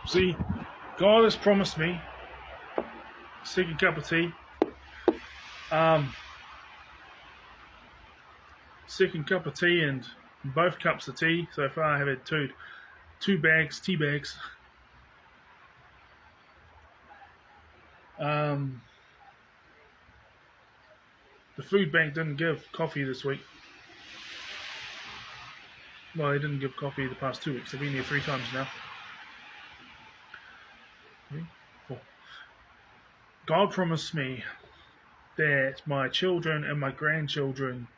See, God has promised me second cup of tea. Um, Second cup of tea and both cups of tea. So far, I have had two tea bags. Um, the food bank didn't give coffee this week. Well, they didn't give coffee the past 2 weeks. I've been here 3 times now. 4. God promised me that my children and my grandchildren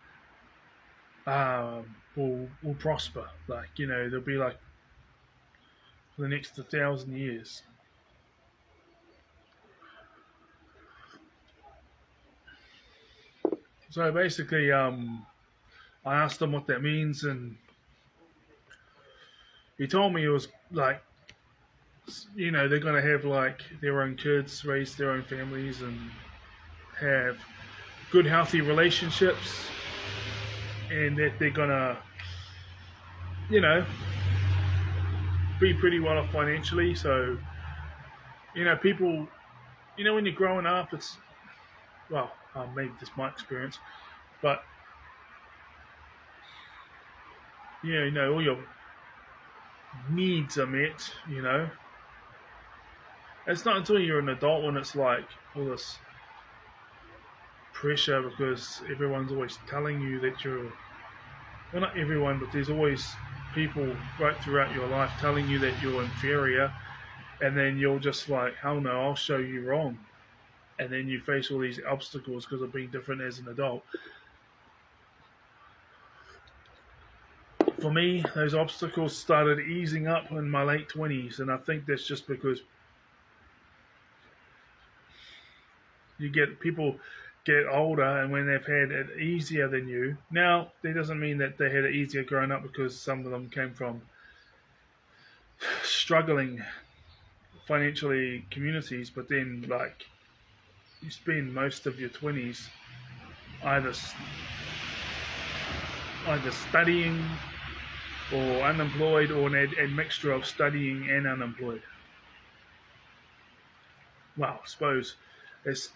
will prosper. Like, they'll be like for the next 1,000 years. So basically, I asked him what that means, and he told me it was like, they're gonna have like their own kids, raise their own families, and have good, healthy relationships, and that they're gonna, be pretty well off financially. So, people, when you're growing up, it's maybe this is my experience, but all your needs are met. It's not until you're an adult when it's like all this pressure, because everyone's always telling you that well, not everyone, but there's always people right throughout your life telling you that you're inferior, and then you're just like, hell no, I'll show you wrong. And then you face all these obstacles because of being different as an adult. For me, those obstacles started easing up in my late 20s, and I think that's just because people get older, and when they've had it easier than you. Now, that doesn't mean that they had it easier growing up, because some of them came from struggling financially communities, but then like you spend most of your 20s either studying or unemployed, or a mixture of studying and unemployed. Well, I suppose it's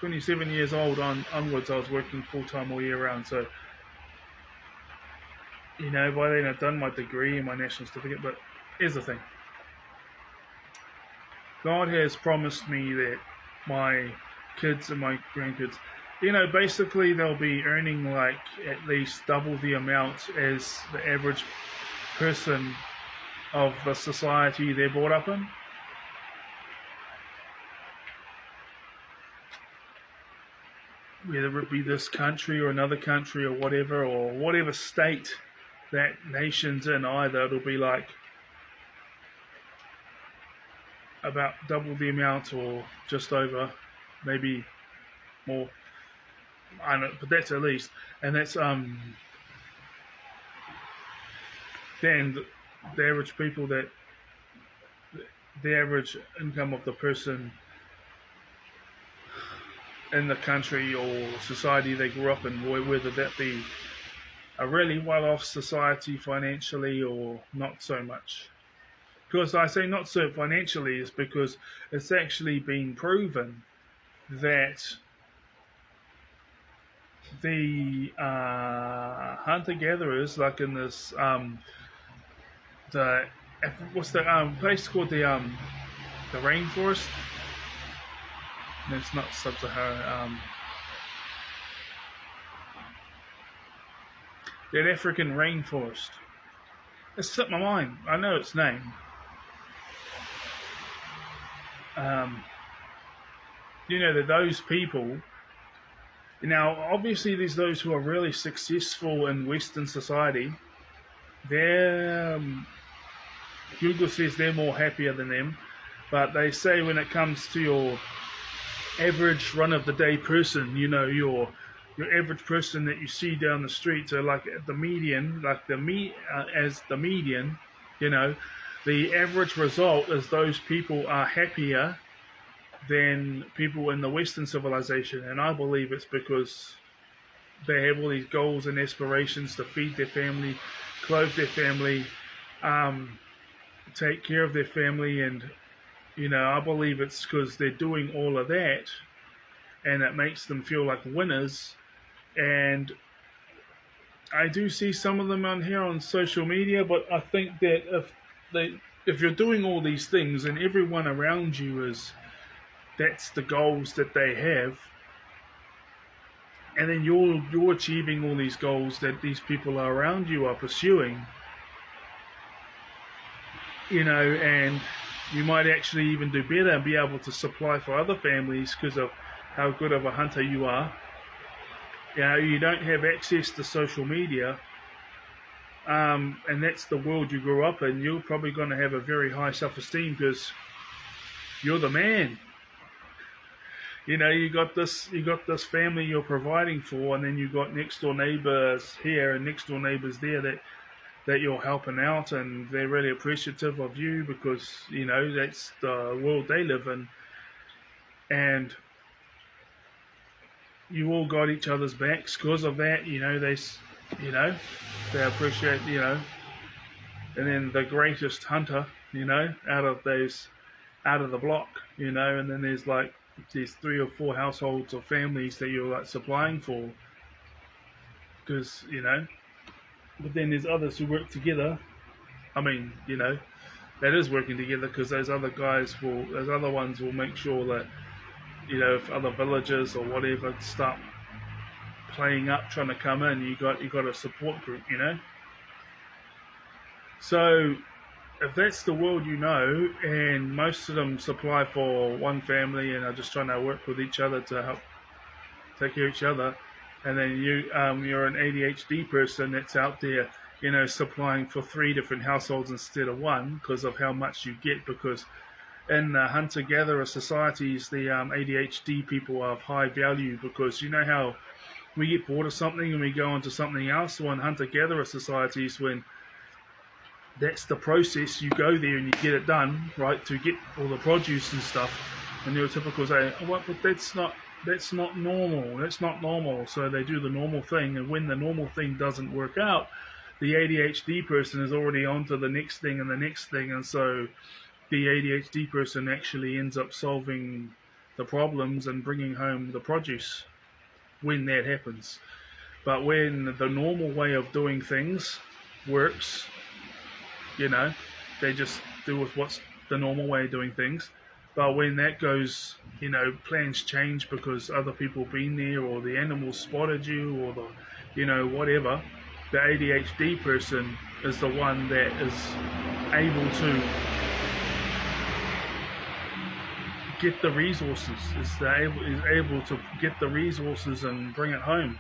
27 years old onwards, I was working full-time all year round. So, by then I've done my degree and my national certificate. But here's the thing. God has promised me that my kids and my grandkids, basically they'll be earning like at least double the amount as the average person of the society they're brought up in. Whether it be this country or another country or whatever state that nation's in, either it'll be like about double the amount or just over, maybe more. I don't know, but that's at least, and that's then the average people, that the average income of the person in the country or society they grew up in, whether that be a really well-off society financially or not so much. Because I say not so financially is because it's actually been proven that the hunter-gatherers, like in this what's the place called, the rainforest? No, it's not Sub-Saharan. That African rainforest. It slipped my mind. I know its name. That those people. Now, obviously, there's those who are really successful in Western society. Google says they're more happier than them, but they say when it comes to your average run-of-the-day person, your average person that you see down the street, so like the median, as the median, the average result is those people are happier than people in the Western civilization, and I believe it's because they have all these goals and aspirations to feed their family, clothe their family, take care of their family, and I believe it's because they're doing all of that, and it makes them feel like winners. And I do see some of them on here on social media, but I think that if you're doing all these things and everyone around you that's the goals that they have, and then you're achieving all these goals that these people around you are pursuing, and you might actually even do better and be able to supply for other families because of how good of a hunter you are. You don't have access to social media, and that's the world you grew up in. You're probably going to have a very high self-esteem because you're the man. You got this family you're providing for, and then you got next door neighbors here and next door neighbors there that you're helping out, and they're really appreciative of you because that's the world they live in, and you all got each other's backs because of that. They appreciate, and then the greatest hunter, out of the block, and then there's 3 or 4 households or families that you're supplying for, because but then there's others who work together. I mean, that is working together, because those other ones will make sure that if other villages or whatever start playing up, trying to come in, you got a support group, So if that's the world and most of them supply for one family and are just trying to work with each other to help take care of each other, and then you're an ADHD person that's out there, supplying for 3 different households instead of one because of how much you get, because in hunter-gatherer societies, the ADHD people are of high value, because how we get bored of something and we go on to something else. So in hunter-gatherer societies, when that's the process, you go there and you get it done, right, to get all the produce and stuff, and your typical say, oh, but that's not normal, so they do the normal thing, and when the normal thing doesn't work out, the ADHD person is already on to the next thing and the next thing, and so the ADHD person actually ends up solving the problems and bringing home the produce when that happens. But when the normal way of doing things works, they just do with what's the normal way of doing things. But when that goes, plans change because other people been there, or the animals spotted you, or whatever, the ADHD person is the one that is able to get the resources, is able to get the resources and bring it home.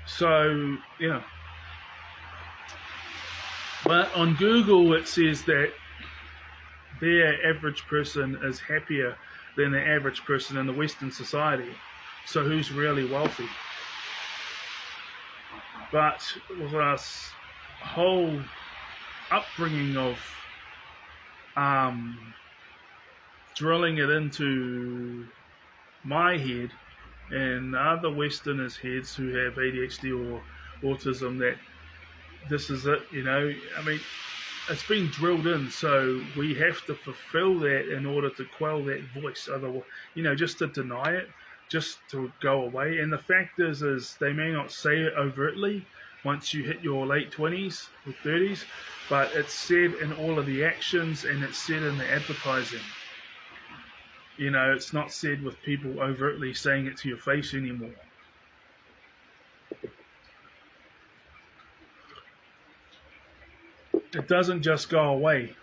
So, But on Google it says that their average person is happier than the average person in the Western society. So who's really wealthy? But with us whole upbringing of drilling it into my head and other Westerners' heads who have ADHD or autism, that this is it, I mean, it's been drilled in, so we have to fulfill that in order to quell that voice. Otherwise, just to deny it, just to go away. And the fact is they may not say it overtly once you hit your late 20s or 30s, but it's said in all of the actions, and it's said in the advertising. It's not said with people overtly saying it to your face anymore. It doesn't just go away.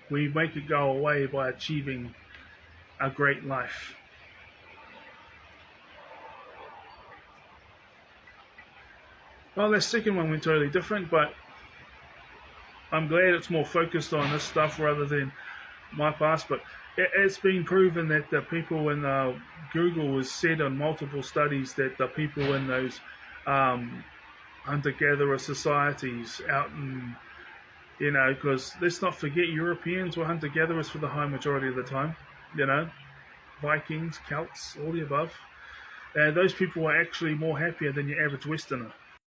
We make it go away by achieving a great life. Well, the second one went totally different, but I'm glad it's more focused on this stuff rather than my past. But it's been proven that the people in Google has said on multiple studies that the people in those hunter-gatherer societies out in, because let's not forget, Europeans were hunter-gatherers for the high majority of the time, Vikings, Celts, all the above. those people are actually more happier than your average Westerner.